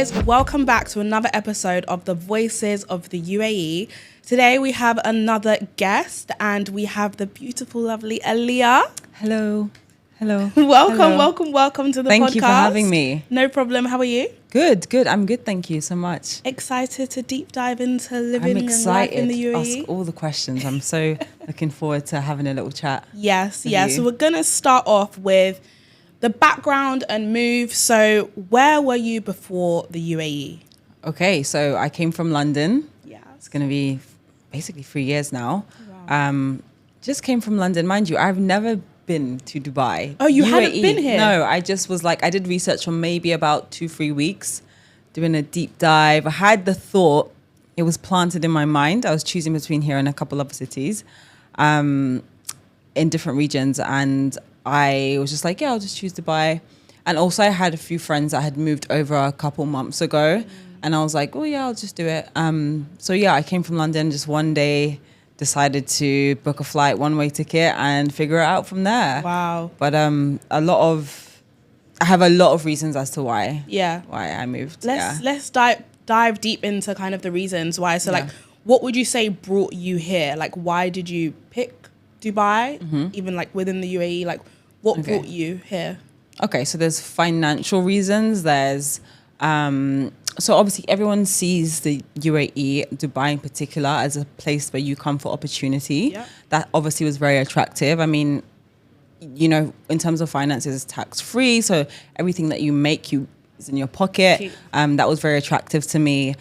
guys, welcome back to another episode of the Voices of the UAE. Today we have another guest and we have the beautiful, lovely Aliyah. Hello. Hello. Welcome to the podcast. Thank you for having me. No problem. How are you? Good. I'm good. Thank you so much. Excited to deep dive into living I'm and life in excited the to UAE? ask all the questions. I'm so looking forward to having a little chat. Yes. you. So we're going to start off with the background and move. So where were you before the UAE? Okay, so I came from London. Yes. It's going to be basically 3 years now. Wow. Just came from London. Mind you, I've never been to Dubai. Oh, you UAE. hadn't been here? No, I just was like, I did research for maybe about 2-3 weeks, doing a deep dive. I had the thought, it was planted in my mind. I was choosing between here and a couple other cities in different regions. And I was just like, yeah, I'll just choose Dubai. And also I had a few friends that had moved over a couple months ago. And I was like, oh yeah, I'll just do it. So yeah, I came from London just one day, decided to book a flight, one-way ticket and figure it out from there. Wow. But I have a lot of reasons as to why I moved. Let's dive deep into kind of the reasons why. So like, what would you say brought you here? Like, why did you pick Dubai? Even like within the UAE, like what brought you here? Okay, so there's financial reasons. There's so obviously everyone sees the UAE, Dubai in particular, as a place where you come for opportunity. Yep. That obviously was very attractive. I mean, you know, in terms of finances, it's tax-free, so everything that you make is in your pocket. That was very attractive to me.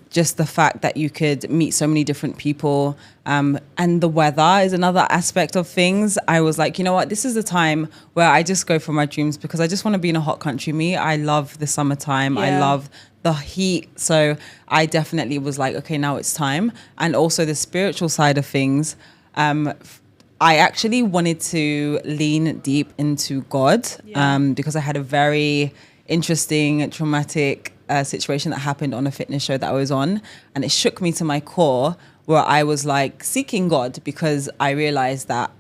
Just the fact that you could meet so many different people, and the weather is another aspect of things. I was like, you know what, this is the time where I just go for my dreams because I just want to be in a hot country. I love the summertime. I love the heat. So I definitely was like, okay, now it's time. And also the spiritual side of things. I actually wanted to lean deep into God because I had a very interesting, traumatic situation that happened on a fitness show that I was on. And it shook me to my core where I was like seeking God because I realized that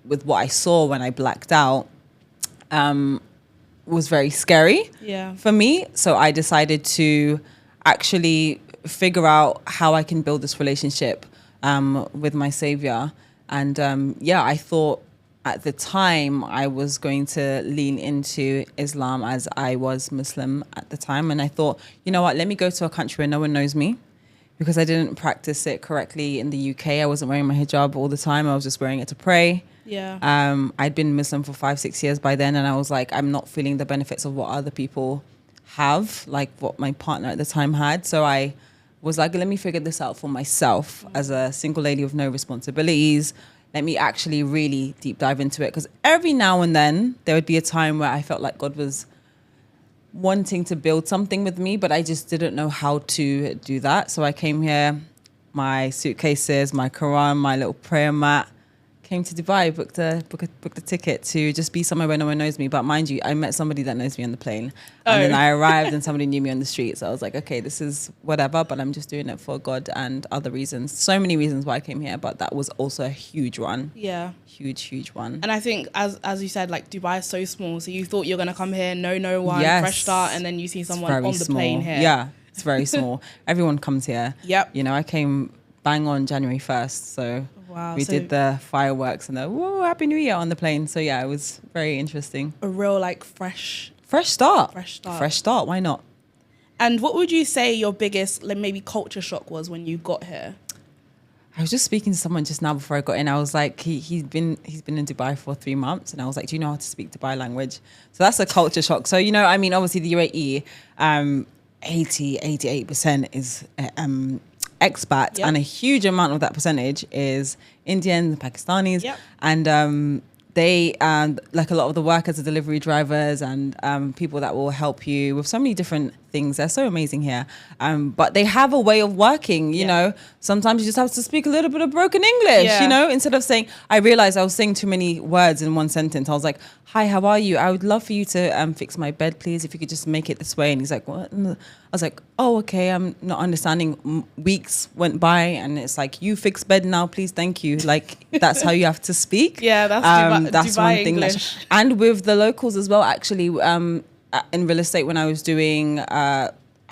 with what I saw when I blacked out was very scary for me. So I decided to actually figure out how I can build this relationship with my savior. And I thought at the time I was going to lean into Islam as I was Muslim at the time. And I thought, you know what, let me go to a country where no one knows me because I didn't practice it correctly in the UK. I wasn't wearing my hijab all the time. I was just wearing it to pray. I'd been Muslim for 5-6 years by then. And I was like, I'm not feeling the benefits of what other people have, like what my partner at the time had. So I was like, let me figure this out for myself as a single lady with no responsibilities. Let me actually really deep dive into it. Because every now and then there would be a time where I felt like God was wanting to build something with me, but I just didn't know how to do that. So I came here, my suitcases, my Quran, my little prayer mat, came to Dubai, booked a ticket to just be somewhere where no one knows me. But mind you, I met somebody that knows me on the plane. And then I arrived and somebody knew me on the street. So I was like, okay, this is whatever, but I'm just doing it for God and other reasons. So many reasons why I came here, but that was also a huge one. Yeah. Huge one. And I think as you said, like Dubai is so small. So you thought you're going to come here, know no one, fresh start, and then you see someone on the plane here. Yeah, it's very small. Everyone comes here. Yep. You know, I came bang on January 1st. So we did the fireworks and the whoa, Happy New Year on the plane. So yeah, it was very interesting. A real like fresh start. Why not? And what would you say your biggest like maybe culture shock was when you got here? I was just speaking to someone just now before I got in. I was like, he's been in Dubai for 3 months. And I was like, do you know how to speak Dubai language? So that's a culture shock. So, you know, I mean, obviously the UAE, 88% is expat, and a huge amount of that percentage is Indians, Pakistanis, and they like a lot of the workers are delivery drivers and people that will help you with so many different things. They're so amazing here, but they have a way of working, you know. Sometimes you just have to speak a little bit of broken English, you know, instead of saying, I realized I was saying too many words in one sentence. I was like, hi, how are you? I would love for you to fix my bed, please, if you could just make it this way. And he's like, what? And I was like, oh, okay, I'm not understanding. Weeks went by and it's like, you fix bed now, please, thank you. Like, that's how you have to speak. Yeah, that's that's Dubai one thing. English. And with the locals as well, actually, in real estate, when I was doing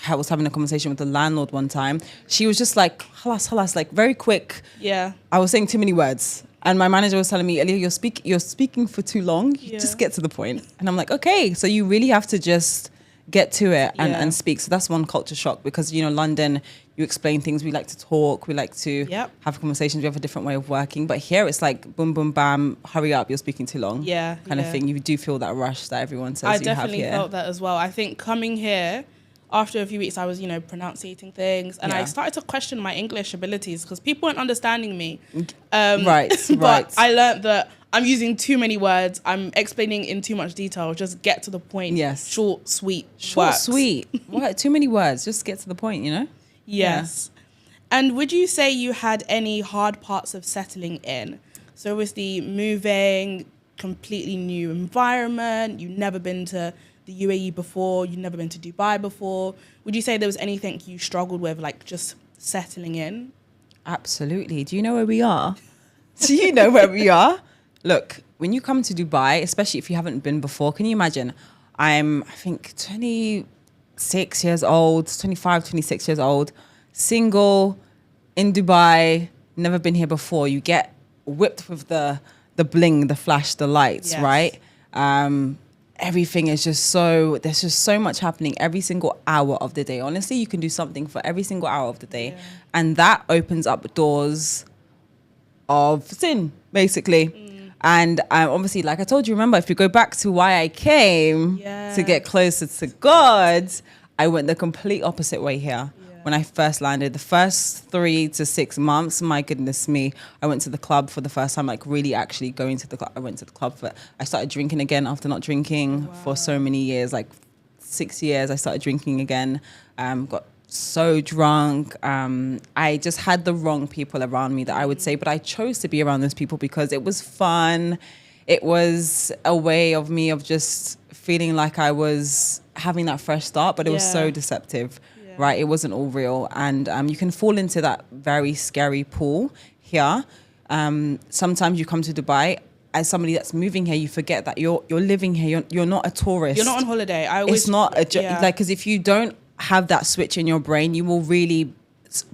I was having a conversation with the landlord one time. She was just like, halas, halas, like very quick. Yeah. I was saying too many words. And my manager was telling me, Aliyah, you're speaking for too long. You just get to the point. And I'm like, okay, so you really have to just get to it and speak. So that's one culture shock because, you know, London, you explain things. We like to talk. We like to have conversations. We have a different way of working. But here it's like boom, boom, bam, hurry up. You're speaking too long. Kind of thing. You do feel that rush that everyone says you have here. I definitely felt that as well. I think coming here, after a few weeks, I was, you know, pronunciating things. And I started to question my English abilities because people weren't understanding me. But I learned that I'm using too many words. I'm explaining in too much detail. Just get to the point. Yes. Short, sweet. Short, sweet. What? Too many words. Just get to the point, you know? Yes. Yeah. And would you say you had any hard parts of settling in? So obviously moving, completely new environment. You've never been to the UAE before. You've never been to Dubai before. Would you say there was anything you struggled with, like just settling in? Absolutely. Do you know where we are? Do you know where we are? Look, when you come to Dubai, especially if you haven't been before, can you imagine? I think, 26 years old, 25, 26 years old, single, in Dubai, never been here before. You get whipped with the bling, the flash, the lights, right? Everything is just there's just so much happening every single hour of the day. Honestly, you can do something for every single hour of the day. Yeah. And that opens up doors of sin, basically. And obviously, like I told you, remember, if you go back to why I came to get closer to God, I went the complete opposite way here. When I first landed, the first 3 to 6 months, my goodness me, I went to the club for the first time, like really actually going to the club. I went to the club I started drinking again after not drinking for so many years, like 6 years. I started drinking again, got so drunk. I just had the wrong people around me that I would say, but I chose to be around those people because it was fun. It was a way of me of just feeling like I was having that fresh start, but it was so deceptive. Right, it wasn't all real, and you can fall into that very scary pool here. Sometimes you come to Dubai as somebody that's moving here, you forget that you're living here. You're not a tourist. You're not on holiday. It's not like, because if you don't have that switch in your brain, you will really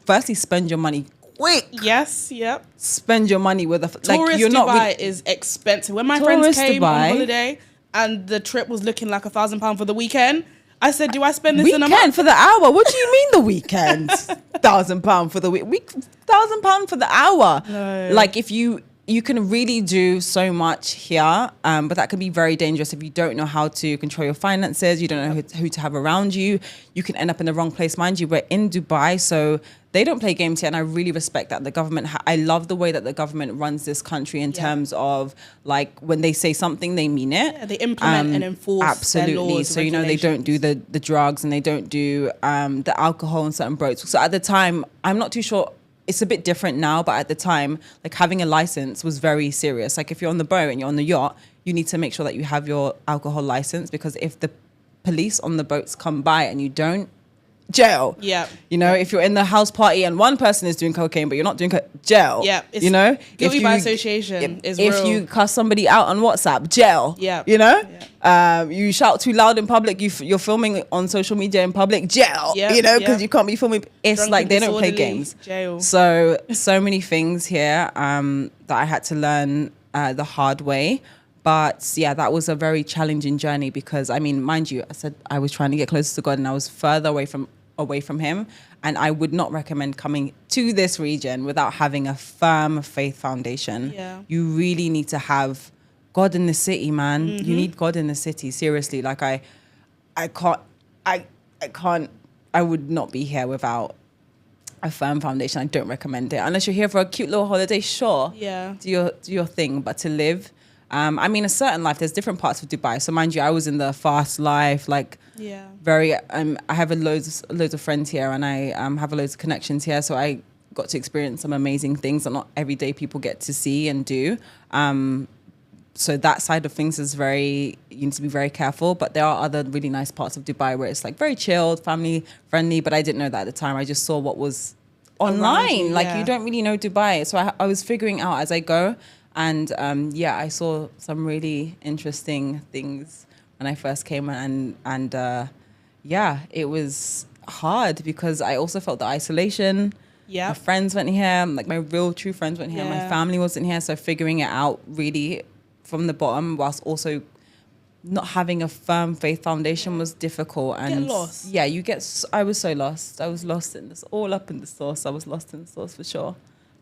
firstly spend your money quick. Yes, yep. Spend your money with tourist you're Dubai not is expensive. When my friends came on holiday and the trip was looking like £1,000 for the weekend, I said, do I spend this in a month? For the hour? What do you mean the weekend? £1,000 for the week. £1,000 for the hour. No. Like if you can really do so much here, but that can be very dangerous if you don't know how to control your finances. You don't know who to have around you. You can end up in the wrong place. Mind you, we're in Dubai, so they don't play games here, and I really respect that. The government, I love the way that the government runs this country in terms of, like, when they say something, they mean it. Yeah, they implement and enforce absolutely. Their laws, so, you know, they don't do the drugs, and they don't do the alcohol and certain boats. So at the time, I'm not too sure. It's a bit different now, but at the time, like, having a license was very serious. Like, if you're on the boat and you're on the yacht, you need to make sure that you have your alcohol license, because if the police on the boats come by and you don't, jail. Yeah. You know, if you're in the house party and one person is doing cocaine but you're not doing jail. Yeah. You know, guilty by association is real. If you cuss somebody out on WhatsApp, jail. Yeah. You know, you shout too loud in public. You're filming on social media in public, jail. Yeah. You know, because you can't be filming. It's drunk, like they don't play games. Jail. So many things here that I had to learn the hard way. But yeah, that was a very challenging journey because, I mean, mind you, I said I was trying to get closer to God and I was further away from him. And I would not recommend coming to this region without having a firm faith foundation. Yeah. You really need to have God in the city, man. Mm-hmm. You need God in the city. Seriously. Like I would not be here without a firm foundation. I don't recommend it. Unless you're here for a cute little holiday, sure. Yeah. Do your thing. But to live, I mean, a certain life, there's different parts of Dubai. So mind you, I was in the fast life, like very, I have loads of friends here and I have loads of connections here. So I got to experience some amazing things that not everyday people get to see and do. So that side of things is you need to be very careful. But there are other really nice parts of Dubai where it's like very chilled, family friendly. But I didn't know that at the time. I just saw what was online. Like you don't really know Dubai. So I was figuring out as I go. And I saw some really interesting things when I first came, and it was hard because I also felt the isolation. Yeah. My friends weren't here. Like my real true friends weren't here. My family wasn't here. So figuring it out really from the bottom whilst also not having a firm faith foundation was difficult. And get lost. Yeah, I was so lost. I was lost in this, all up in the sauce. I was lost in the sauce for sure.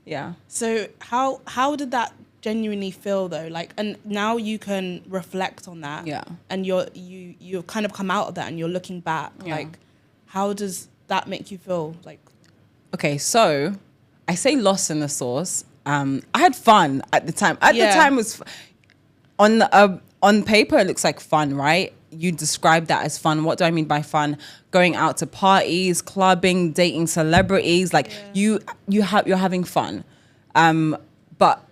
Yeah. So how did that genuinely feel though? Like, and now you can reflect on that. Yeah. And you've kind of come out of that and you're looking back. Yeah. Like, how does that make you feel? Like, okay, so I say lost in the sauce. I had fun at the time. The time was on paper it looks like fun, right? You describe that as fun. What do I mean by fun? Going out to parties, clubbing, dating celebrities, like you're having fun. But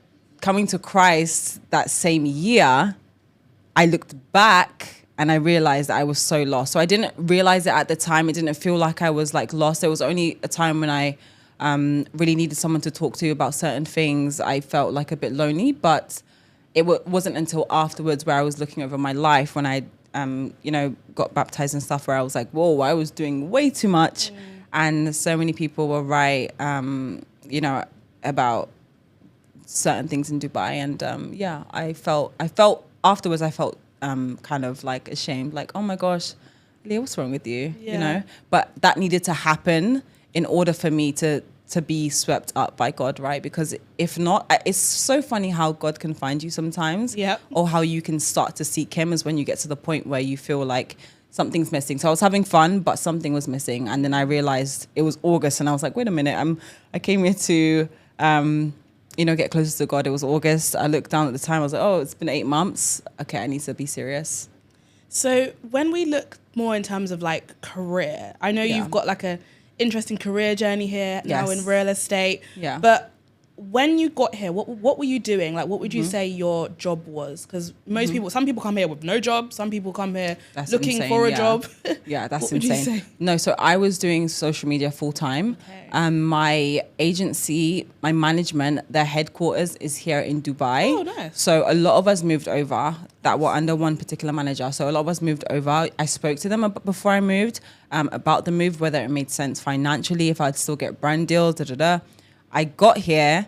coming to Christ that same year, I looked back and I realized that I was so lost. So I didn't realize it at the time. It didn't feel like I was like lost. There was only a time when I really needed someone to talk to about certain things. I felt like a bit lonely, but it wasn't until afterwards where I was looking over my life when I, got baptized and stuff where I was like, whoa, I was doing way too much. And so many people were right, about certain things in Dubai. And I felt afterwards, I felt kind of like ashamed, like, oh my gosh, Leah, what's wrong with you? But that needed to happen in order for me to be swept up by God, right? Because if not, it's so funny how God can find you sometimes, or how you can start to seek him is when you get to the point where you feel like something's missing. So I was having fun, but something was missing. And then I realized it was August and I was like, wait a minute, I came here to, get closer to God. It was August. I looked down at the time. I was like, oh, it's been 8 months. Okay, I need to be serious. So when we look more in terms of like career, I know you've got like a interesting career journey here now in real estate. Yeah. But when you got here, what were you doing? Like, what would you say your job was? Because some people come here with no job. Some people come here looking for a job. Yeah, that's what insane. Would you say? No, so I was doing social media full time. Okay. My agency, my management, their headquarters is here in Dubai. Oh, nice. So a lot of us moved over that were under one particular manager. So a lot of us moved over. I spoke to them before I moved about the move, whether it made sense financially, if I'd still get brand deals, I got here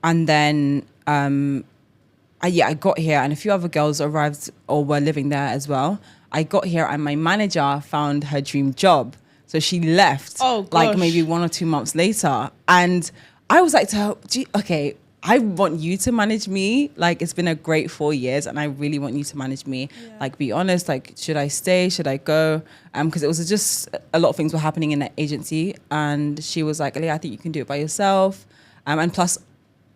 and then I got here and a few other girls arrived or were living there as well. I got here and my manager found her dream job. So she left like maybe 1 or 2 months later. And I was like to her, okay, I want you to manage me. Like, it's been a great 4 years and I really want you to manage me. Yeah. Like, be honest, like, should I stay? Should I go? Because it was just a lot of things were happening in that agency. And she was like, Aliyah, I think you can do it by yourself. And plus,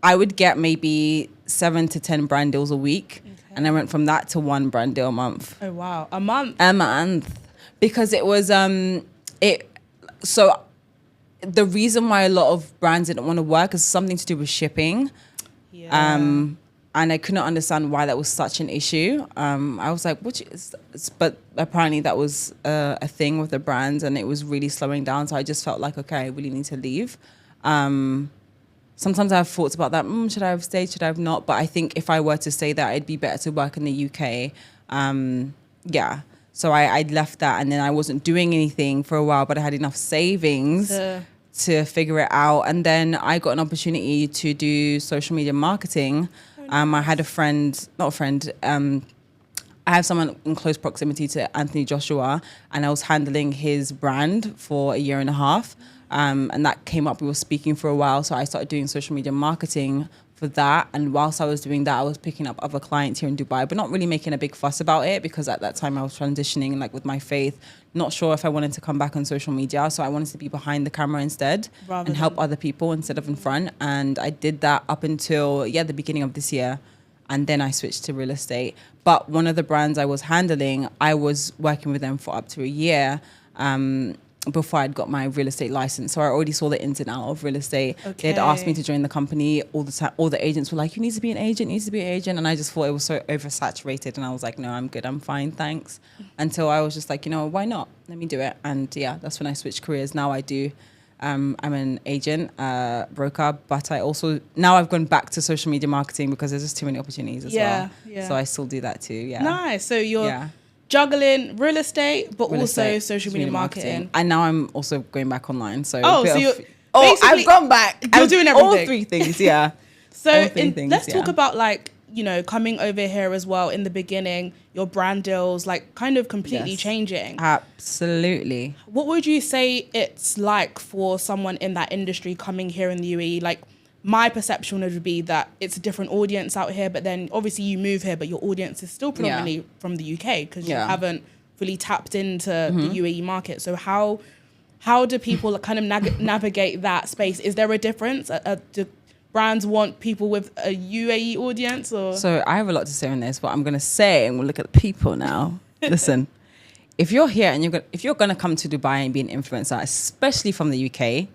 I would get maybe 7 to 10 brand deals a week. Okay. And I went from that to 1 brand deal a month. Oh, wow. A month? A month. Because it was, so the reason why a lot of brands didn't want to work is something to do with shipping. Yeah. And I couldn't understand why that was such an issue. I was like, but apparently that was a thing with the brands and it was really slowing down. So I just felt like, okay, I really need to leave. Sometimes I have thoughts about that. Should I have stayed? Should I have not? But I think if I were to stay there, it'd be better to work in the UK. So I left that and then I wasn't doing anything for a while, but I had enough savings to figure it out. And then I got an opportunity to do social media marketing. I had I have someone in close proximity to Anthony Joshua and I was handling his brand for 1.5 years. And that came up, we were speaking for a while. So I started doing social media marketing for that. And whilst I was doing that, I was picking up other clients here in Dubai, but not really making a big fuss about it because at that time I was transitioning like with my faith, not sure if I wanted to come back on social media. So I wanted to be behind the camera instead and help other people instead of in front. And I did that up until, the beginning of this year. And then I switched to real estate. But one of the brands I was handling, I was working with them for up to 1 year. Before I'd got my real estate license. So I already saw the ins and outs of real estate. Okay. They had asked me to join the company all the time. All the agents were like, you need to be an agent, And I just thought it was so oversaturated. And I was like, no, I'm good. I'm fine. Thanks. Until I was just like, why not? Let me do it. And that's when I switched careers. Now I do. I'm an agent, broker, but I also, now I've gone back to social media marketing because there's just too many opportunities as well. Yeah. So I still do that too. Yeah. Nice. So you're juggling real estate, but also social media marketing. And now I'm also going back online. So I've gone back. You're doing everything. All three things, yeah. Let's talk about like, you know, coming over here as well. In the beginning, your brand deals like kind of completely changing. Absolutely. What would you say it's like for someone in that industry coming here in the UAE? Like, my perception would be that it's a different audience out here, but then obviously you move here, but your audience is still predominantly from the UK because you haven't really tapped into the UAE market. So how do people kind of navigate that space? Is there a difference? Do brands want people with a UAE audience? Or? So I have a lot to say on this, but I'm going to say, and we'll look at the people now. Listen, if you're here and if you're going to come to Dubai and be an influencer, especially from the UK,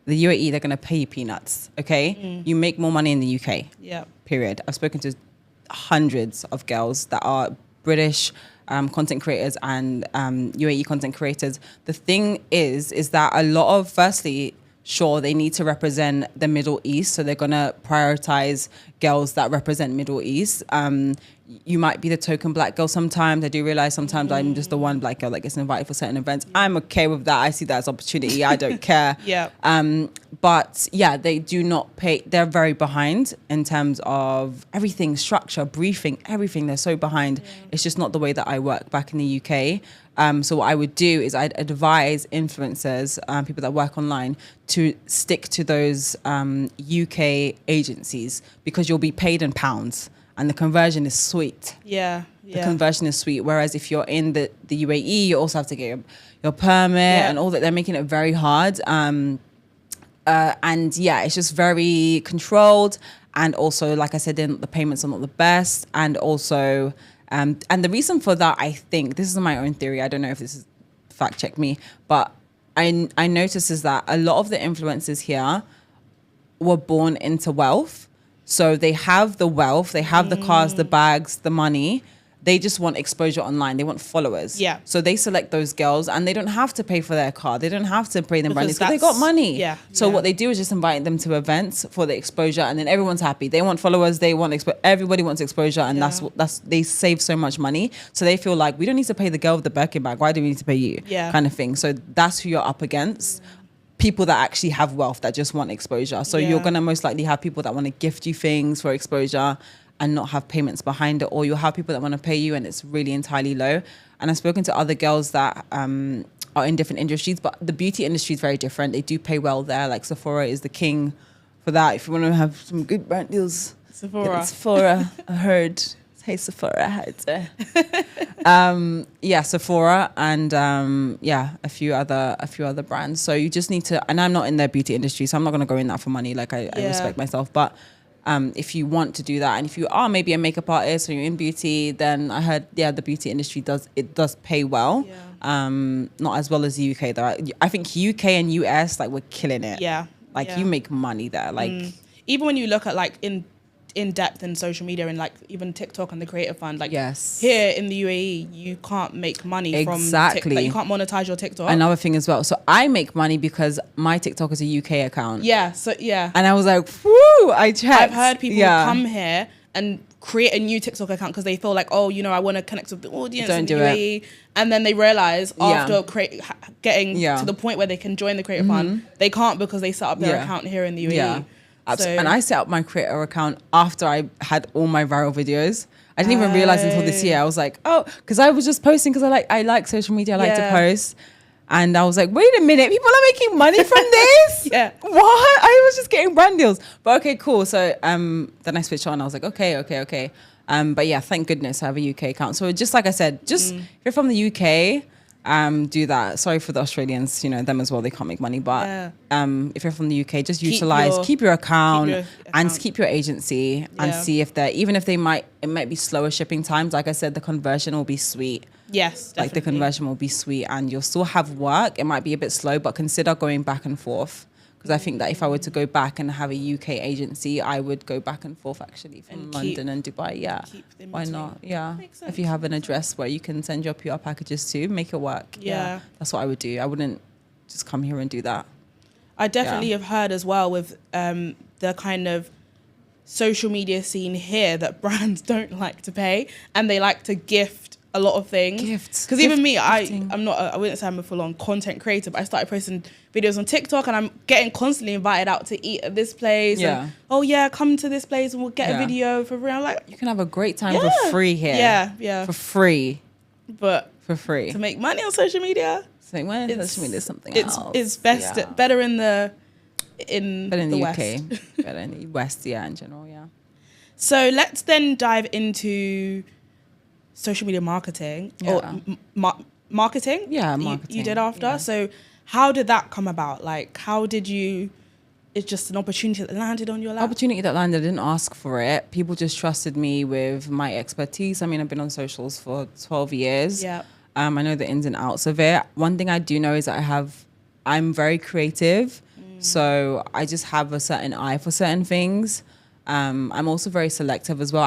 the UAE, they're going to pay you peanuts, okay? You make more money in the UK, period. I've spoken to hundreds of girls that are British content creators and UAE content creators. The thing is that a lot of, firstly, sure, they need to represent the Middle East, so they're going to prioritize girls that represent Middle East. You might be the token black girl sometimes. I do realize sometimes I'm just the one black girl that gets invited for certain events. I'm okay with that. I see that as opportunity. I don't care. But yeah, they do not pay. They're very behind in terms of everything, structure, briefing, everything. They're so behind. It's just not the way that I work back in the UK. So what I would do is I'd advise influencers, people that work online, to stick to those UK agencies because you'll be paid in pounds and the conversion is sweet. The conversion is sweet. Whereas if you're in the UAE, you also have to get your permit and all that. They're making it very hard. And yeah, it's just very controlled. And also, like I said, the payments are not the best. And also... and the reason for that, I think, this is my own theory, I don't know if this is fact check me, but I notice is that a lot of the influencers here were born into wealth. So they have the wealth, they have the cars, the bags, the money. They just want exposure online. They want followers. So they select those girls and they don't have to pay for their car. They don't have to pay them brand because they got money. So what they do is just invite them to events for the exposure and then everyone's happy. They want followers. They want everybody wants exposure and that's they save so much money. So they feel like we don't need to pay the girl with the Birkin bag. Why do we need to pay you? Kind of thing. So that's who you're up against. People that actually have wealth that just want exposure. So you're going to most likely have people that want to gift you things for exposure and not have payments behind it, or you'll have people that want to pay you and it's really entirely low. And I've spoken to other girls that are in different industries, but the beauty industry is very different. They do pay well there. Like Sephora is the king for that. If you want to have some good brand deals, Sephora, I heard. Hey Sephora, Sephora and a few other brands. So you just need to, and I'm not in their beauty industry, so I'm not going to go in that for money. Like I respect myself, but if you want to do that, and if you are maybe a makeup artist or you're in beauty, then I heard the beauty industry does pay well. Not as well as the UK though. I think UK and US, like, we're killing it. You make money there. Like even when you look at like in depth in social media and like even TikTok and the Creative Fund, like here in the UAE you can't make money from TikTok. You can't monetize your TikTok. Another thing as well. So I make money because my TikTok is a UK account. And I was like, whoo, I checked. I've heard people come here and create a new TikTok account because they feel like, oh, you know, I want to connect with the audience in the UAE. And then they realize after getting to the point where they can join the Creative Fund, they can't because they set up their account here in the UAE. So, and I set up my creator account after I had all my viral videos. I didn't even realize until this year. I was like, oh, because I was just posting because I like social media. I like to post. And I was like, wait a minute, people are making money from this? What? I was just getting brand deals. But okay, cool. So then I switched on. I was like, okay. But yeah, thank goodness I have a UK account. So just like I said, if you're from the UK, do that. Sorry for the Australians, you know, them as well, they can't make money, but if you're from the UK, just keep your account and keep your agency and see if even if it might be slower shipping times, like I said, the conversion will be sweet. Definitely. Like the conversion will be sweet and you'll still have work. It might be a bit slow, but consider going back and forth. Because I think that if I were to go back and have a UK agency, I would go back and forth actually from London and Dubai. Why not? If you have an address where you can send your PR packages to, make it work. That's what I would do. I wouldn't just come here and do that. I definitely have heard as well with the kind of social media scene here that brands don't like to pay and they like to gift a lot of things. Gifts. Because even me, Gifting. I wouldn't say I'm a full-on content creator, but I started posting videos on TikTok, and I'm getting constantly invited out to eat at this place. Yeah. And, oh yeah, come to this place and we'll get a video for free. I'm like, you can have a great time for free here. Yeah. For free. But For free. to make money on social media, So when social media is something else. It's best better in the UK. West. Better in the West, in general, So let's then dive into social media marketing or marketing. Yeah, marketing. You did after. Yeah. So how did that come about? Like, how did you? It's just an opportunity that landed on your lap. Opportunity that landed. I didn't ask for it. People just trusted me with my expertise. I mean, I've been on socials for 12 years. Yeah. I know the ins and outs of it. One thing I do know is that I'm very creative. So I just have a certain eye for certain things. I'm also very selective as well.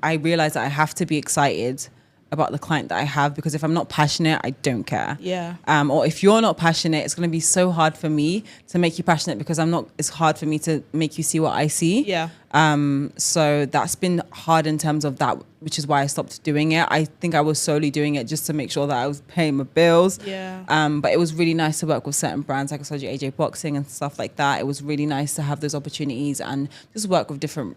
I realize that I have to be excited about the client that I have, because if I'm not passionate, I don't care. Yeah. Or if you're not passionate, it's going to be so hard for me to make you passionate, because it's hard for me to make you see what I see. Yeah. So that's been hard in terms of that, which is why I stopped doing it. I think I was solely doing it just to make sure that I was paying my bills. Yeah. But it was really nice to work with certain brands, like I told you, AJ Boxing and stuff like that. It was really nice to have those opportunities and just work with different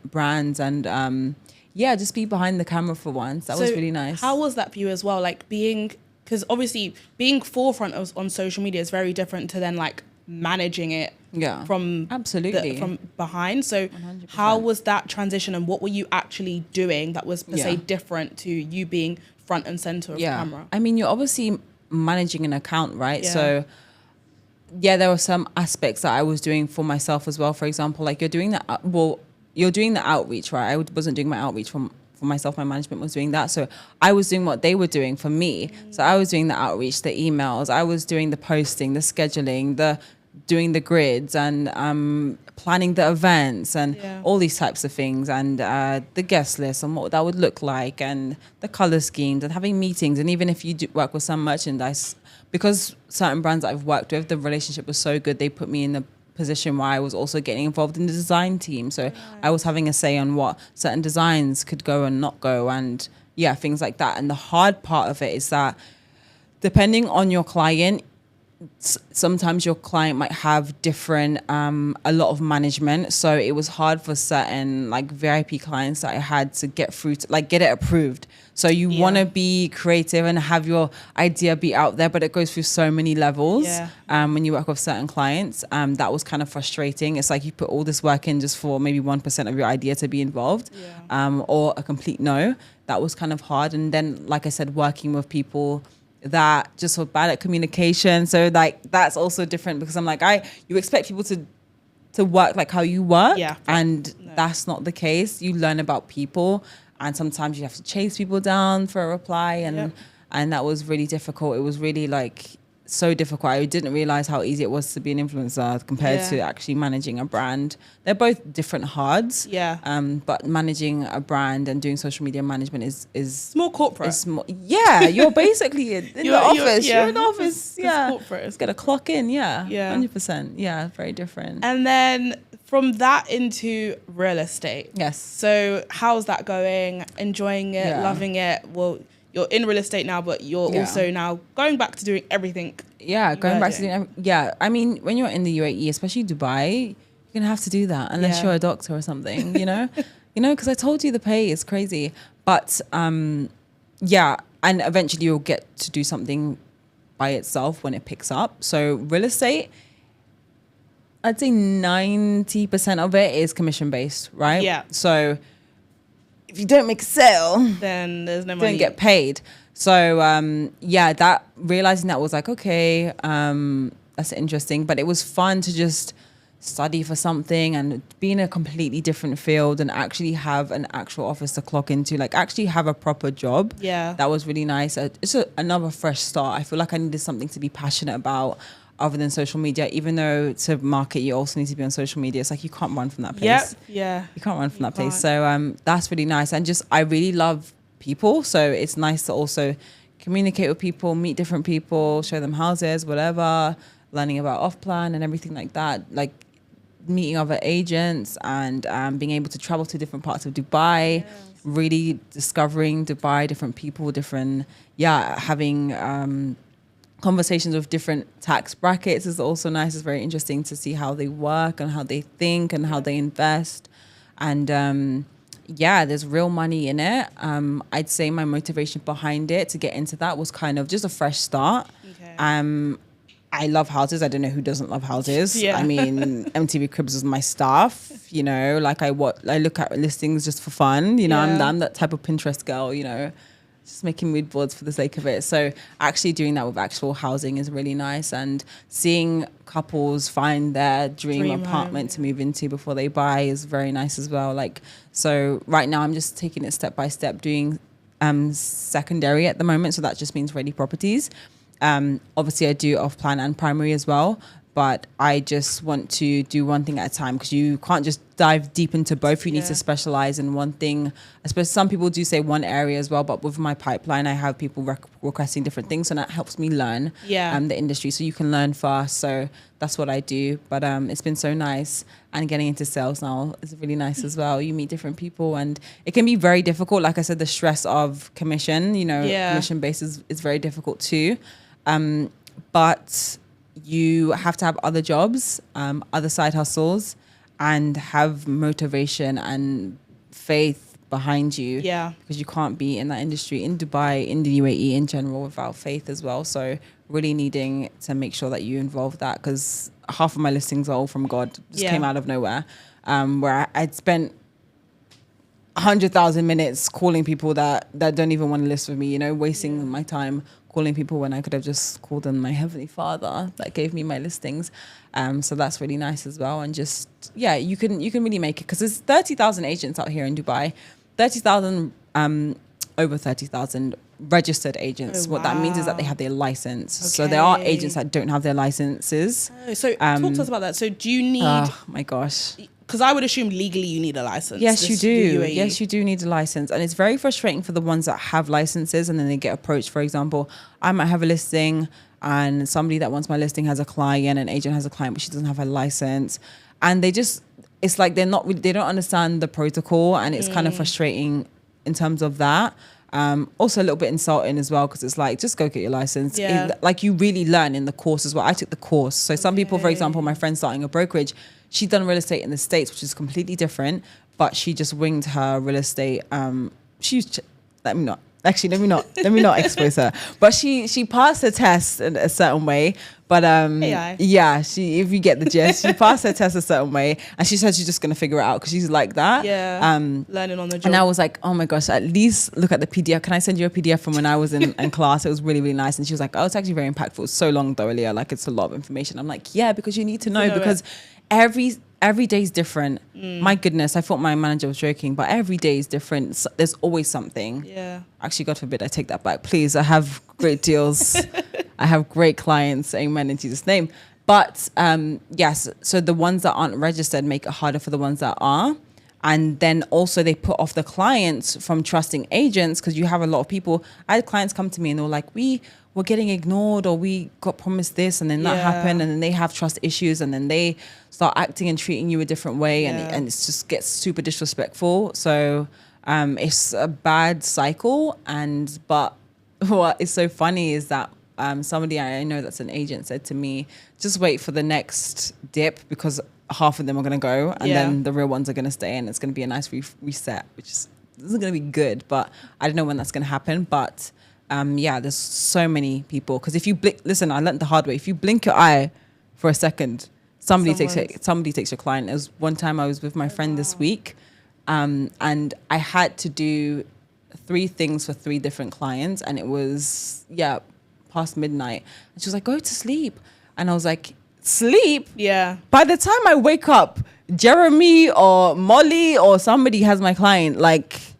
brands and just be behind the camera for once. That was really nice. How was that for you as well? Like because obviously being forefront on social media is very different to then like managing it from absolutely from behind. So 100%. How was that transition, and what were you actually doing that was per se different to you being front and center of camera? I mean, you're obviously managing an account, right? Yeah. So there were some aspects that I was doing for myself as well. For example, like you're doing the outreach, right? I wasn't doing my outreach for myself. My management was doing that. So I was doing what they were doing for me. So I was doing the outreach, the emails. I was doing the posting, the scheduling, doing the grids and planning the events and all these types of things, and the guest list and what that would look like, and the color schemes, and having meetings. And even if you do work with some merchandise, because certain brands that I've worked with, the relationship was so good, they put me in the position where I was also getting involved in the design team. So I was having a say on what certain designs could go and not go, and things like that. And the hard part of it is that depending on your client, sometimes your client might have different a lot of management, so it was hard for certain like VIP clients that I had to get through to, like, get it approved. So you want to be creative and have your idea be out there, but it goes through so many levels. When you work with certain clients, that was kind of frustrating. It's like you put all this work in just for maybe 1% of your idea to be involved, or a complete no. That was kind of hard. And then, like I said, working with people that just were bad at communication. So like that's also different, because I'm like, you expect people to work like how you work, and that's not the case. You learn about people, and sometimes you have to chase people down for a reply, and that was really difficult. It was really like so difficult. I didn't realize how easy it was to be an influencer compared to actually managing a brand. They're both different hards. But managing a brand and doing social media management is it's more corporate. It's more, you're basically in the office. You're in the office. It's corporate. It's gotta clock in. 100%. Yeah, very different. And then from that into real estate. Yes. So how's that going? Enjoying it, loving it? Well, you're in real estate now, but you're also now going back to doing everything. I mean, when you're in the UAE, especially Dubai, you're gonna have to do that unless you're a doctor or something, you know, because I told you the pay is crazy. But and eventually you'll get to do something by itself when it picks up. So real estate, I'd say 90% of it is commission based, right? Yeah. So if you don't make a sale, then there's no money. Don't get paid. So that realizing that was like, okay, that's interesting. But it was fun to just study for something and be in a completely different field and actually have an actual office to clock into, like actually have a proper job. Yeah, that was really nice. It's another fresh start. I feel like I needed something to be passionate about other than social media, even though to market you also need to be on social media. It's like you can't run from that place. You can't run from that place. So that's really nice. And just I really love people, so it's nice to also communicate with people, meet different people, show them houses, whatever, learning about off plan and everything like that. Like meeting other agents and being able to travel to different parts of Dubai, really discovering Dubai, different people, having conversations with different tax brackets is also nice. It's very interesting to see how they work and how they think and how they invest. And there's real money in it. I'd say my motivation behind it to get into that was kind of just a fresh start. Okay. I love houses. I don't know who doesn't love houses. Yeah. I mean, MTV Cribs is my stuff. You know, like I look at listings just for fun. You know, I'm that type of Pinterest girl. You know, just making mood boards for the sake of it. So actually doing that with actual housing is really nice, and seeing couples find their dream apartment to move into before they buy is very nice as well. Like, so right now I'm just taking it step by step, doing secondary at the moment. So that just means ready properties. Obviously I do off plan and primary as well, but I just want to do one thing at a time, because you can't just dive deep into both. You need to specialize in one thing. I suppose some people do say one area as well, but with my pipeline, I have people requesting different things, and that helps me learn the industry. So you can learn fast. So that's what I do. But it's been so nice. And getting into sales now is really nice as well. You meet different people, and it can be very difficult. Like I said, the stress of commission, commission based is very difficult too. But you have to have other jobs, other side hustles, and have motivation and faith behind you. Yeah. Because you can't be in that industry, in Dubai, in the UAE in general, without faith as well. So really needing to make sure that you involve that, because half of my listings are all from God. Just came out of nowhere, where I'd spent 100,000 minutes calling people that don't even want to list with me, wasting my time calling people when I could have just called them my Heavenly Father that gave me my listings. So that's really nice as well. And just, you can really make it, because there's 30,000 agents out here in Dubai, 30,000, over 30,000 registered agents. What that means is that they have their license. Okay. So there are agents that don't have their licenses. So talk to us about that. So do you need... Oh my gosh. Because I would assume legally you need a license. Yes, you do. Yes, you do need a license. And it's very frustrating for the ones that have licenses and then they get approached. For example, I might have a listing and somebody that wants my listing has a client, an agent has a client, but she doesn't have a license. And it's like they don't understand the protocol, and it's kind of frustrating in terms of that. Also a little bit insulting as well, because it's like, just go get your license. Like you really learn in the course as well. I took the course. So some people, for example, my friend starting a brokerage, she's done real estate in the States, which is completely different, but she just winged her real estate. Let me not expose her. But she passed her test in a certain way. But if you get the gist, she passed her test a certain way, and she said she's just gonna figure it out because she's like that. Yeah. Learning on the job. And I was like, oh my gosh, at least look at the PDF. Can I send you a PDF from when I was in class? It was really, really nice. And she was like, oh, it's actually very impactful. It's so long though, Aliyah. Like, it's a lot of information. I'm like, yeah, because you need to know because every day is different. My goodness, I thought my manager was joking, but every day is different. So there's always something. Yeah. Actually, God forbid, I take that back. Please, I have great deals. I have great clients. Amen in Jesus' name. But yes, so the ones that aren't registered make it harder for the ones that are. And then also they put off the clients from trusting agents, because you have a lot of people. I had clients come to me and they were like, we were getting ignored, or we got promised this and then that happened, and then they have trust issues, and then they start acting and treating you a different way, and it just gets super disrespectful. So it's a bad cycle. But what is so funny is that somebody I know that's an agent said to me, just wait for the next dip, because half of them are going to go, and then the real ones are going to stay, and it's going to be a nice reset, which isn't going to be good, but I don't know when that's going to happen. But there's so many people, because if you listen, I learned the hard way. If you blink your eye for a second, somebody takes your client. As one time I was with my friend this week, and I had to do 3 things for 3 different clients, and it was past midnight, and she was like, go to sleep. And I was like, sleep? Yeah. By the time I wake up, Jeremy or Molly or somebody has my client,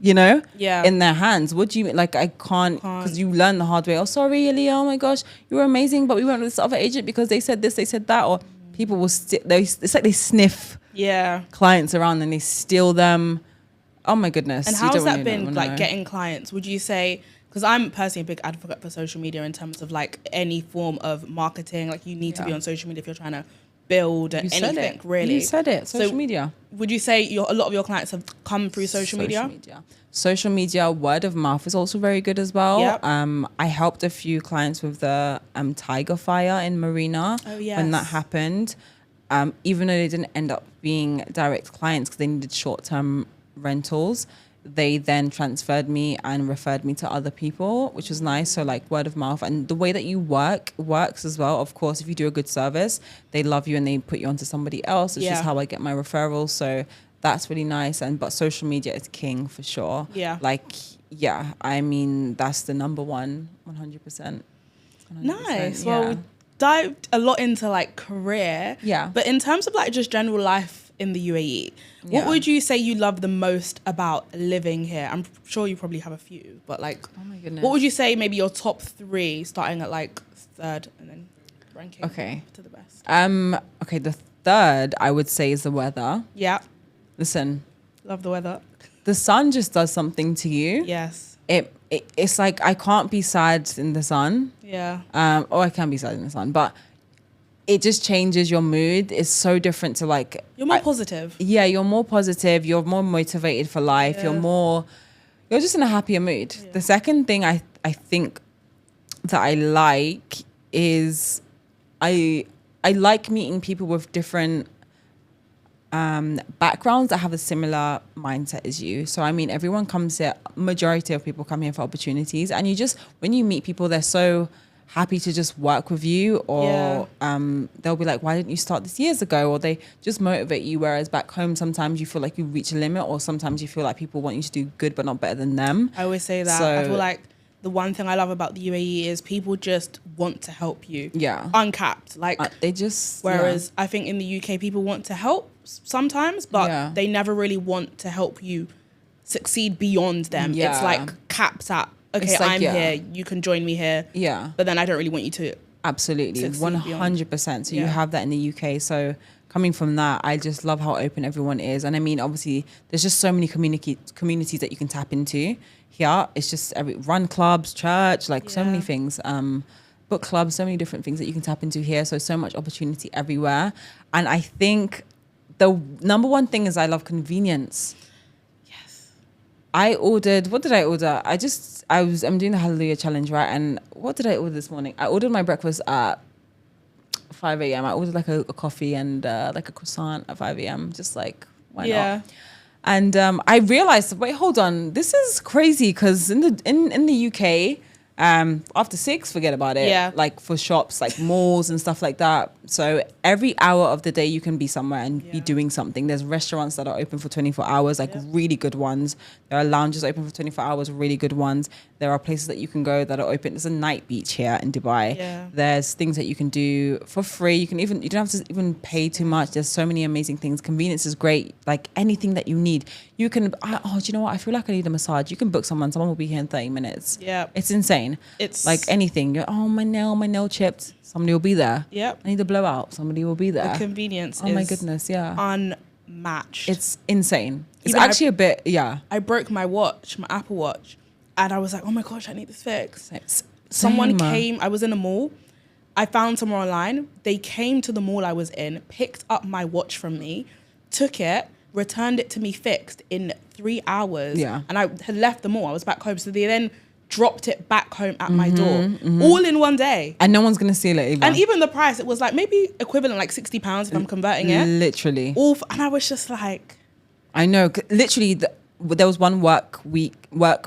in their hands. What do you mean? Like, I can't, because you learn the hard way. Oh, sorry, Aliyah, oh my gosh, you were amazing, but we went with this other agent because they said this, they said that. Or people will it's like they sniff clients around and they steal them. Oh my goodness. And how has that been, like, getting clients? Would you say, because I'm personally a big advocate for social media in terms of like any form of marketing, like you need to be on social media if you're trying to build anything, really. You said it. Social media. Would you say a lot of your clients have come through social media? Social media, word of mouth is also very good as well. Yep. I helped a few clients with the Tiger Fire in Marina when that happened. Even though they didn't end up being direct clients because they needed short-term rentals, they then transferred me and referred me to other people, which was nice. So like word of mouth, and the way that you works as well. Of course, if you do a good service, they love you and they put you onto somebody else. It's just how I get my referrals. So that's really nice. But social media is king for sure. Yeah. I mean, that's the number one, 100%. Nice. Well, we dived a lot into like career. Yeah. But in terms of like just general life in the UAE, what would you say you love the most about living here? I'm sure you probably have a few, but like, oh my goodness, what would you say maybe your top 3, starting at like 3rd and then ranking to the best? Okay, the 3rd I would say is the weather. Yeah. Listen, love the weather. The sun just does something to you. Yes. It's like I can't be sad in the sun. Yeah. Or I can be sad in the sun, but it just changes your mood. It's so different to like... You're more positive. Yeah, you're more positive. You're more motivated for life. Yeah. You're just in a happier mood. Yeah. The second thing I think that I like is I like meeting people with different backgrounds that have a similar mindset as you. So, I mean, everyone comes here, majority of people come here for opportunities. And when you meet people, they're so happy to just work with you, or they'll be like, why didn't you start this years ago? Or they just motivate you. Whereas back home, sometimes you feel like you reach a limit, or sometimes you feel like people want you to do good, but not better than them. I always say that. So, I feel like the one thing I love about the UAE is people just want to help you. Yeah. Uncapped. Like they just... Whereas I think in the UK, people want to help sometimes, but they never really want to help you succeed beyond them. Yeah. It's like capped at, okay, like, I'm here, you can join me here. Yeah. But then I don't really want you to... Absolutely. 100%. So you have that in the UK. So coming from that, I just love how open everyone is. And I mean, obviously, there's just so many communities that you can tap into here. It's just run clubs, church, like so many things. Book clubs, so many different things that you can tap into here. So much opportunity everywhere. And I think the number one thing is I love convenience. Yes. What did I order? I'm doing the Hallelujah challenge, right? And what did I order this morning? I ordered my breakfast at 5 a.m. I ordered like a coffee and like a croissant at 5 a.m. Just like, why not? And I realized, wait, hold on. This is crazy because in the UK, after 6, forget about it. Yeah. Like for shops, like malls and stuff like that. So every hour of the day you can be somewhere and be doing something. There's restaurants that are open for 24 hours, like really good ones. There are lounges open for 24 hours, really good ones. There are places that you can go that are open. There's a night beach here in Dubai. Yeah. There's things that you can do for free. You don't have to even pay too much. There's so many amazing things. Convenience is great. Like anything that you need, you can, do you know what? I feel like I need a massage. You can book someone will be here in 30 minutes. Yeah. It's insane. It's like anything. My nail chipped. Somebody will be there. Yep. I need a blowout. Somebody will be there. The convenience my goodness, unmatched. It's insane. It's actually a bit, I broke my watch, my Apple Watch, and I was like, oh my gosh, I need this fixed. Same. I was in a mall. I found somewhere online. They came to the mall I was in, picked up my watch from me, took it, returned it to me fixed in 3 hours. Yeah. And I had left the mall. I was back home. So they then dropped it back home at my door, all in one day. And no one's going to steal it either. And even the price, it was like maybe equivalent like £60 if I'm converting it. Literally. And I was just like... I know. Literally, there was one work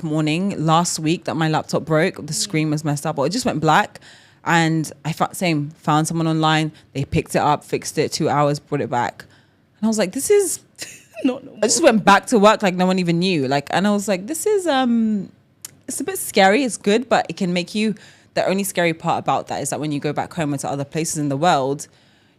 morning last week that my laptop broke. The screen was messed up, or it just went black. And I found someone online. They picked it up, fixed it, 2 hours, brought it back. And I was like, this is... not normal. I just went back to work like no one even knew. And I was like, this is... It's a bit scary. It's good, but it can make you... The only scary part about that is that when you go back home into other places in the world,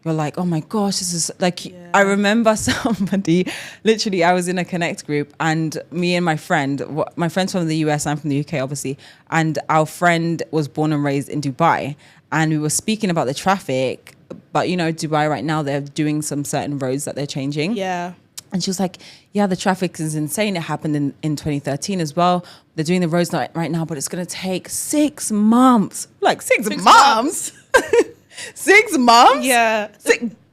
you're like, oh my gosh, this is like... Yeah. I remember somebody... Literally, I was in a Connect group and me and my friend's from the US, I'm from the UK, obviously. And our friend was born and raised in Dubai. And we were speaking about the traffic. But, Dubai right now, they're doing some certain roads that they're changing. Yeah. And she was like, yeah, the traffic is insane. It happened in 2013 as well. They're doing the roads right now, but it's going to take 6 months. Like 6 months? 6 months? Yeah.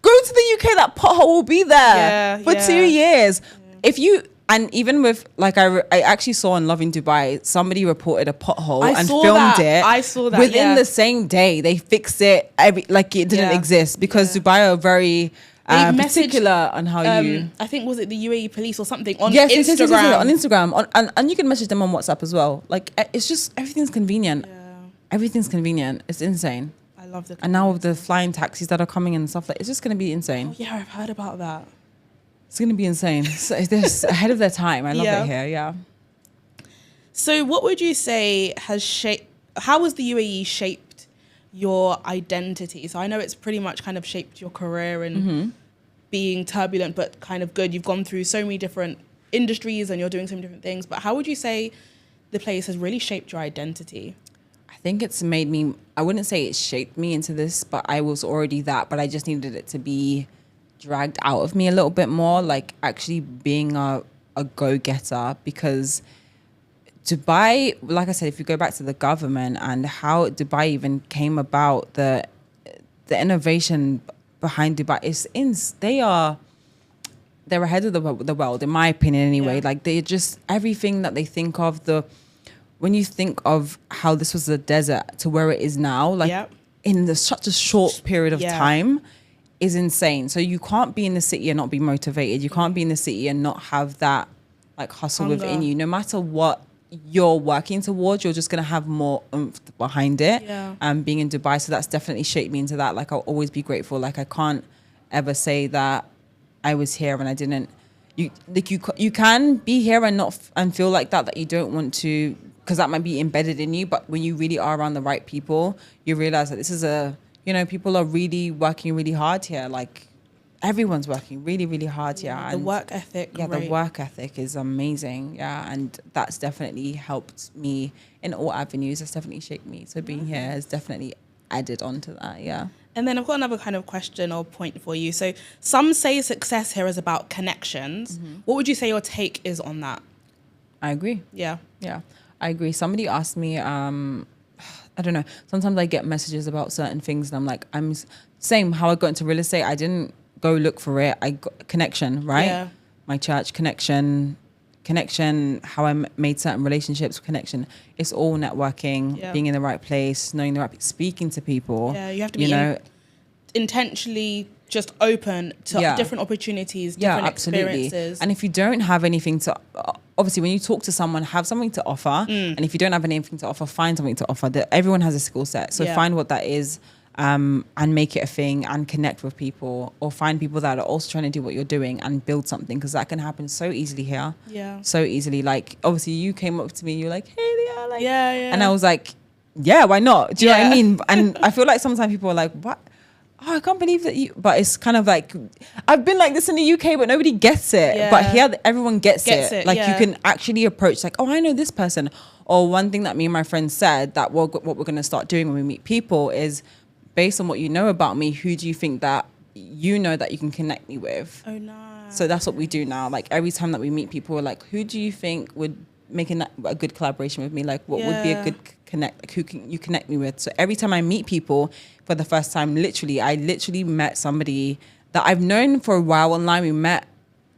Go to the UK, that pothole will be there for 2 years. If you, and even with, like, I actually saw on Loving Dubai, somebody reported a pothole and filmed it. I saw that. Within the same day, they fixed it, like it didn't exist, because Dubai are very particular on how you. I think, was it the UAE police or something on Instagram? Yes, on Instagram. And you can message them on WhatsApp as well. Like, it's just, everything's convenient. Yeah. Everything's convenient. It's insane. I love the. And now with the flying taxis that are coming and stuff, like, it's just going to be insane. Oh, yeah, I've heard about that. It's going to be insane. So it's ahead of their time. I love it here. Yeah. So what would you say how has the UAE shaped your identity? So I know it's pretty much kind of shaped your career and being turbulent, but kind of good. You've gone through so many different industries and you're doing so many different things. But how would you say the place has really shaped your identity? I think it's made me, I wouldn't say it shaped me into this, but I was already that, but I just needed it to be dragged out of me a little bit more, like actually being a go-getter, because Dubai, like I said, if you go back to the government and how Dubai even came about, the innovation behind Dubai they're ahead of the world, in my opinion anyway. Like, they're just, everything that they think of, when you think of how this was a desert to where it is now, like in such a short period of time, is insane. So you can't be in the city and not be motivated. You can't be in the city and not have that like hustle within you. No matter what you're working towards, you're just going to have more oomph behind it. Being in Dubai, so that's definitely shaped me into that. Like, I'll always be grateful. Like, I can't ever say that I was here and I didn't. You can be here and not and feel like that you don't want to, because that might be embedded in you. But when you really are around the right people, you realize that this is people are really working really hard here. Like, everyone's working really, really hard here. The work ethic. Yeah, the work ethic is amazing. Yeah, and that's definitely helped me in all avenues. That's definitely shaped me. So being here has definitely added on to that. Yeah. And then I've got another kind of question or point for you. So some say success here is about connections. What would you say your take is on that? I agree. Yeah. Yeah, I agree. Somebody asked me, I don't know, sometimes I get messages about certain things and I'm like, same how I got into real estate. I didn't go look for it. I got connection, right? Yeah. My church, connection, how I made certain relationships, connection. It's all networking, being in the right place, knowing the right people, speaking to people. Yeah, you have to be intentionally just open to different opportunities, different experiences. And if you don't have anything to, obviously when you talk to someone, have something to offer. And if you don't have anything to offer, find something to offer. Everyone has a skill set. So find what that is. And make it a thing and connect with people, or find people that are also trying to do what you're doing and build something, because that can happen so easily here. Yeah. So easily. Like, obviously you came up to me and you're like, hey Leah, like, and I was like, yeah, why not? Do you know what I mean? And I feel like sometimes people are like, what? Oh, I can't believe that you, but it's kind of like, I've been like this in the UK, but nobody gets it. Yeah. But here, everyone gets it. Like, you can actually approach like, oh, I know this person. Or one thing that me and my friends said that what we're going to start doing when we meet people is, based on what you know about me, who do you think that you know that you can connect me with? Oh, nice. So that's what we do now. Like, every time that we meet people, we're like, who do you think would make a good collaboration with me? Like, what would be a good connect? Like, who can you connect me with? So every time I meet people for the first time, I literally met somebody that I've known for a while online. We met,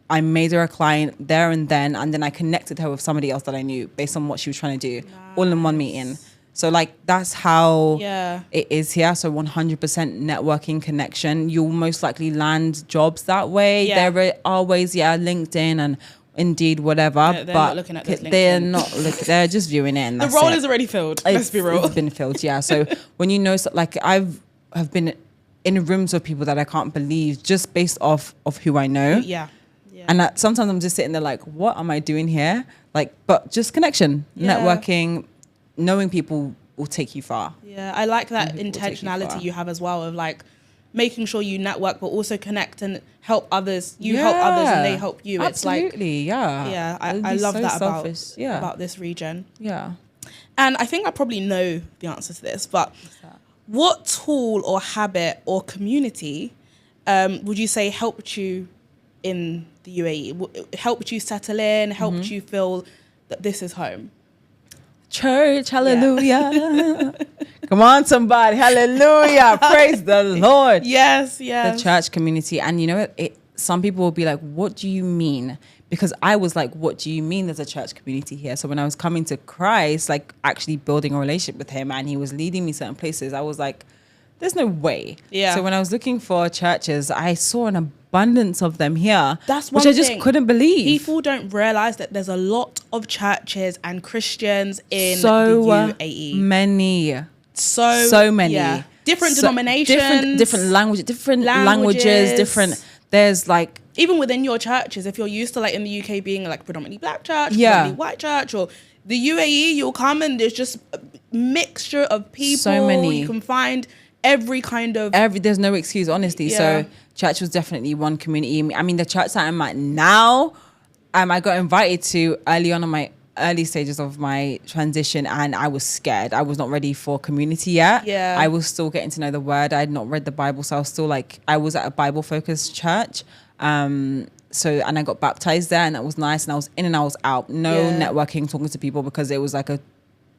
I made her a client there and then I connected her with somebody else that I knew based on what she was trying to do, all in one meeting. So like, that's how it is here. So 100% networking connection. You'll most likely land jobs that way. Yeah. There are always, LinkedIn and Indeed, whatever. They're but not looking at this LinkedIn. They're not looking, they're just viewing it. And the role is already filled. Let's be real. It's been filled, yeah. So when you know, like, have been in rooms of people that I can't believe just based off of who I know. Yeah. And sometimes I'm just sitting there like, what am I doing here? Like, but just connection, networking, knowing people will take you far. Yeah, I like that intentionality you have as well of like making sure you network, but also connect and help others. You help others and they help you. Absolutely, it's like, I love that about this region. Yeah. And I think I probably know the answer to this, but what tool or habit or community would you say helped you in the UAE? Helped you settle in, helped you feel that this is home? Church, hallelujah. Come on, somebody. Hallelujah. Praise the Lord. Yes, yes. The church community. And you know, some people will be like, what do you mean? Because I was like, what do you mean there's a church community here? So when I was coming to Christ, like actually building a relationship with him and he was leading me certain places, I was like, there's no way. Yeah. So when I was looking for churches, I saw an abundance of them here. That's one which I just thing. couldn't believe. People don't realize that there's a lot of churches and Christians in the UAE. Many. So many. Yeah. Different denominations. Different languages, different. There's like, even within your churches, if you're used to like in the UK being like predominantly black church, predominantly white church, or the UAE, you'll come and there's just a mixture of people. So many. You can find every kind of... There's no excuse, honestly. Yeah. So church was definitely one community. I mean, the church that I'm at now, I got invited to early on in my early stages of my transition, and I was scared. I was not ready for community yet. Yeah. I was still getting to know the word. I had not read the Bible, so I was still like, I was at a Bible-focused church. And I got baptized there, and that was nice. And I was in and I was out. No networking, talking to people, because it was like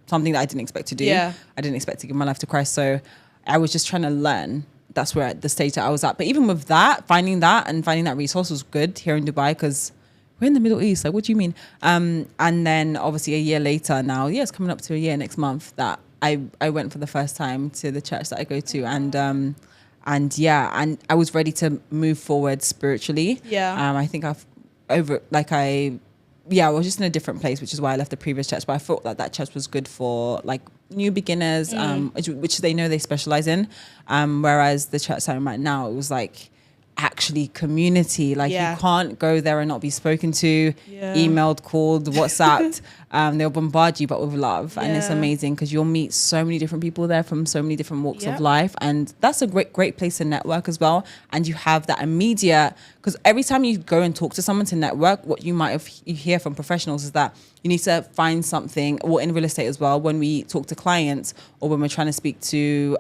something that I didn't expect to do. Yeah. I didn't expect to give my life to Christ. So I was just trying to learn. That's where the stage that I was at. But even with that, finding that resource was good here in Dubai, because we're in the Middle East. Like, what do you mean? And then obviously a year later now, it's coming up to a year next month, that I went for the first time to the church that I go to. And I was ready to move forward spiritually. Yeah. I think I was just in a different place, which is why I left the previous church. But I thought that church was good for like new beginners, which they know they specialize in. Whereas the church that I'm at now, it was like actually community. Like you can't go there and not be spoken to, emailed, called, WhatsApped. They'll bombard you, but with love. And it's amazing because you'll meet so many different people there from so many different walks of life. And that's a great place to network as well. And you have that immediate, because every time you go and talk to someone to network, what you hear from professionals is that you need to find something, or in real estate as well, when we talk to clients or when we're trying to speak to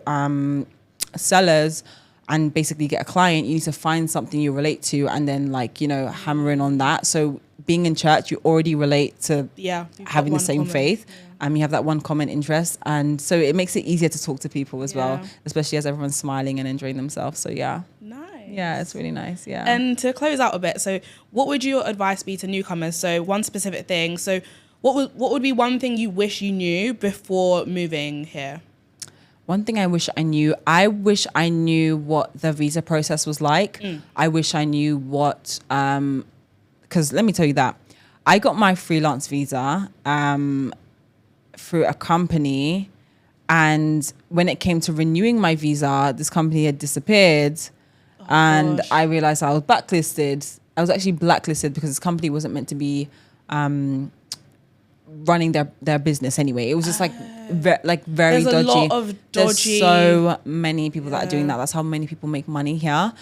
sellers and basically get a client, you need to find something you relate to and then hammer in on that. So being in church, you already relate to having the same faith. You have that one common interest. And so it makes it easier to talk to people as well, especially as everyone's smiling and enjoying themselves. So nice. Yeah, it's really nice. Yeah. And to close out a bit, so what would your advice be to newcomers? So one specific thing. So what would be one thing you wish you knew before moving here? One thing I wish I knew what the visa process was like. I wish I knew what, because let me tell you that I got my freelance visa through a company, and when it came to renewing my visa, this company had disappeared, and I realized I was blacklisted. I was actually blacklisted because this company wasn't meant to be running their business anyway. It was just very There's dodgy. A lot of dodgy. There's so many people that are doing that. That's how many people make money here.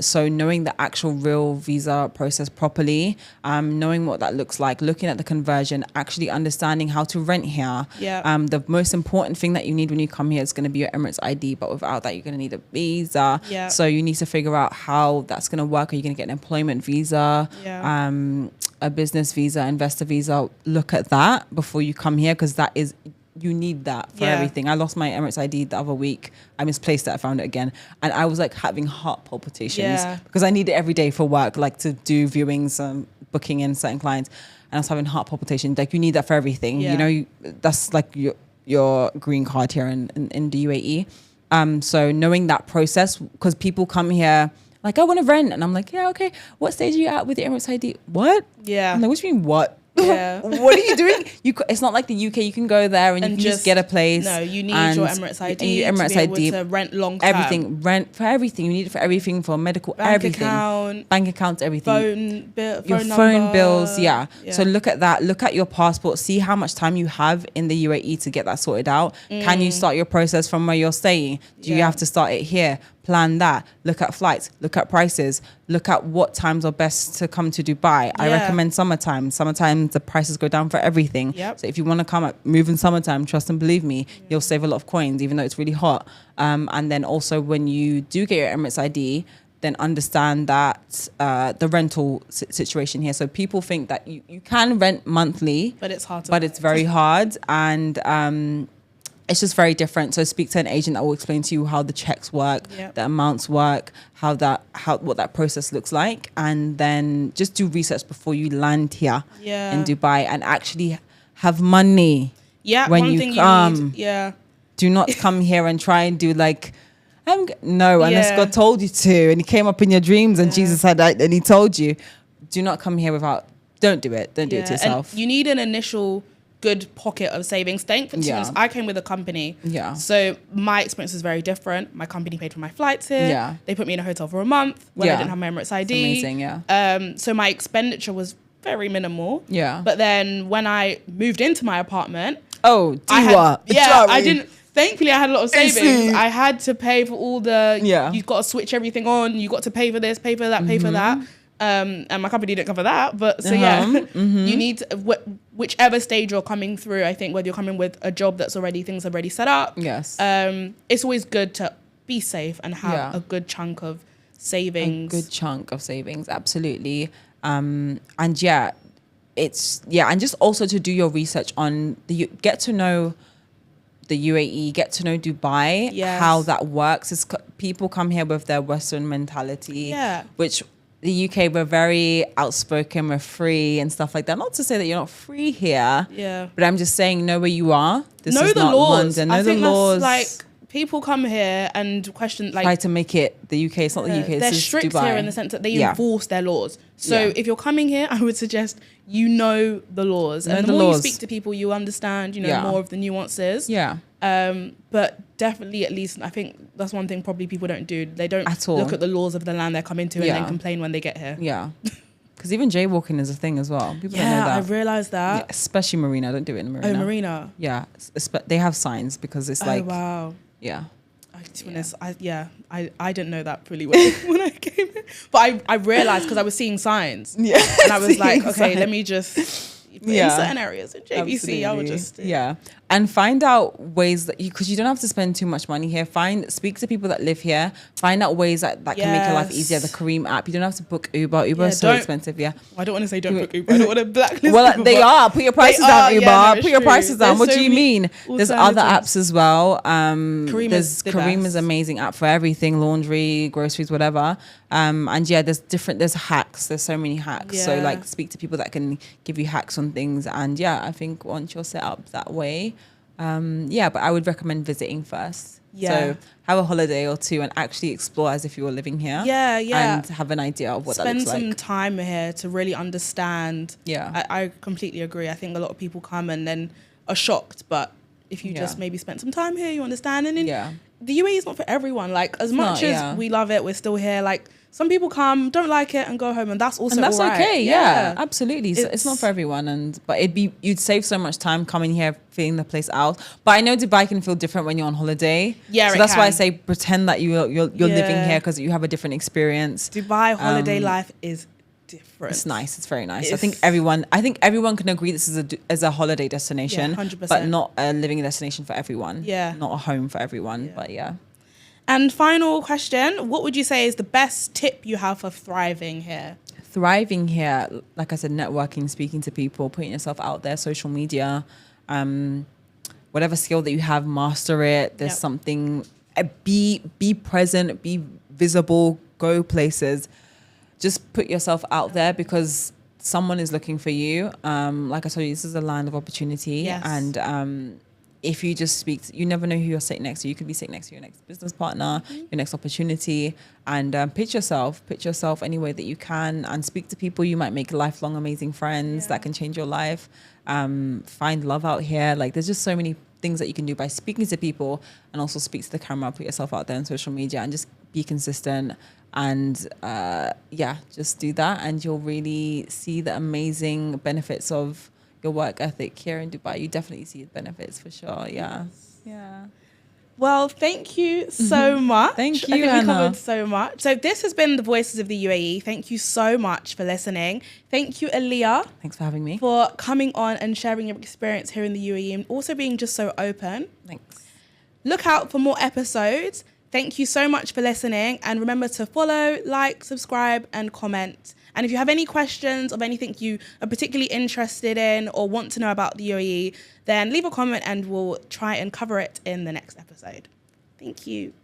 So knowing the actual real visa process properly, knowing what that looks like, looking at the conversion, actually understanding how to rent here. The most important thing that you need when you come here is going to be your Emirates ID, but without that, you're going to need a visa. So you need to figure out how that's going to work. Are you going to get an employment visa? A business visa, investor visa? Look at that before you come here, because you need that for everything. I lost my Emirates ID the other week. I misplaced it. I found it again. And I was like having heart palpitations because I need it every day for work, like to do viewings, booking in certain clients. And I was having heart palpitations. Like you need that for everything. You know, that's like your green card here in the UAE. So knowing that process, because people come here like, I want to rent. And I'm like, yeah, okay. What stage are you at with your Emirates ID? What? I'm like, what do you mean what? What are you doing? It's not like the UK. You can go there and you can just get a place. No, you need your Emirates ID to be able to rent long term. Everything, rent for everything. You need it for everything, for medical, everything. Bank accounts, everything. Phone bills, So look at that. Look at your passport. See how much time you have in the UAE to get that sorted out. Can you start your process from where you're staying? Do you have to start it here? Plan that. Look at flights. Look at prices. Look at what times are best to come to Dubai. I recommend summertime. Summertime, the prices go down for everything. So if you want to move in summertime, trust and believe me, you'll save a lot of coins, even though it's really hot. And then also when you do get your Emirates ID, then understand that the rental situation here. So people think that you can rent monthly, but it's hard. It's very hard. And it's just very different. So speak to an agent that will explain to you how the checks work, the amounts work, what that process looks like, and then just do research before you land here in Dubai, and actually have money. Yeah, when one you thing come. you need. Yeah. Do not come here and try and do like, unless God told you to, and He came up in your dreams, and Jesus said that, and He told you. Do not come here without. Don't do it. Don't do it to yourself. And you need an initial good pocket of savings. Thankfully, I came with a company. Yeah. So my experience was very different. My company paid for my flights here. Yeah. They put me in a hotel for a month when I didn't have my Emirates ID. It's amazing, So my expenditure was very minimal. Yeah. But then when I moved into my apartment, I didn't. Thankfully, I had a lot of savings. I had to pay for all the. You've got to switch everything on. You got to pay for this, pay for that, pay for that. And my company didn't cover that, but so you need to, whichever stage you're coming through. I think whether you're coming with a job that's things already set up. Yes. It's always good to be safe and have a good chunk of savings. Absolutely. And and just also to do your research on get to know the UAE, get to know Dubai, how that works. People come here with their Western mentality, which the UK, we're very outspoken, we're free and stuff like that. Not to say that you're not free here, but I'm just saying, know where you are. This is not London. Know the laws. Like, people come here and question, like, try to make it the UK. It's not the UK. They're this strict is Dubai. here in the sense that they enforce their laws. So if you're coming here, I would suggest you know the laws. And the more you speak to people, you understand, more of the nuances. Yeah. But definitely, at least, I think that's one thing probably people don't do. They don't at all look at the laws of the land they're coming to and then complain when they get here. Yeah. Because even jaywalking is a thing as well. People don't know that. I realized that. Yeah, especially Marina. Don't do it in Marina. Oh, Marina. Yeah. They have signs because it's like... Oh, wow. Yeah. To be honest, I didn't know that pretty well when I came in. But I realized because I was seeing signs. Yeah. And I was like, okay, let me just... In certain areas in JVC, I would just... And find out ways that because you don't have to spend too much money here. Speak to people that live here. Find out ways that can make your life easier. The Careem app. You don't have to book Uber. Uber is so expensive. Yeah. I don't want to say don't book Uber. I don't want to blacklist. Well, they are. Put your prices down, Uber. Put your prices down. What do you mean? There's other apps as well. Careem is an amazing app for everything: laundry, groceries, whatever. And there's hacks. There's so many hacks. So like, speak to people that can give you hacks on things. And I think once you're set up that way. But I would recommend visiting first. So have a holiday or two and actually explore as if you were living here. And have an idea of what that looks like. Spend some time here to really understand. Yeah. I completely agree. I think a lot of people come and then are shocked, but if you just maybe spend some time here, you understand. And the UAE is not for everyone. Like, as much as we love it, we're still here. Like, some people come, don't like it, and go home, and that's also that's all right. Okay. Yeah, absolutely. It's not for everyone, but you'd save so much time coming here, feeling the place out. But I know Dubai can feel different when you're on holiday. Yeah, so that's why I say pretend that you're living here because you have a different experience. Dubai holiday life is different. It's nice. It's very nice. I think everyone can agree this is a holiday destination, 100%. but not a living destination for everyone. Yeah, not a home for everyone. But And final question, what would you say is the best tip you have for thriving here? Thriving here, like I said, networking, speaking to people, putting yourself out there, social media, whatever skill that you have, master it. There's something, be present, be visible, go places. Just put yourself out there because someone is looking for you. Like I told you, this is a land of opportunity. And if you just you never know who you're sitting next to. You could be sitting next to your next business partner, your next opportunity, and pitch yourself any way that you can, and speak to people. You might make lifelong amazing friends that can change your life. Find love out here. Like, there's just so many things that you can do by speaking to people, and also speak to the camera, put yourself out there on social media, and just be consistent. And just do that, and you'll really see the amazing benefits of your work ethic here in Dubai. You definitely see the benefits for sure. Yeah. Well, thank you so much. Thank you, I think Anna. we covered so much. So this has been the Voices of the UAE. Thank you so much for listening. Thank you, Aliyah. Thanks for having me. For coming on and sharing your experience here in the UAE, and also being just so open. Thanks. Look out for more episodes. Thank you so much for listening. And remember to follow, like, subscribe, and comment. And if you have any questions of anything you are particularly interested in or want to know about the UAE, then leave a comment and we'll try and cover it in the next episode. Thank you.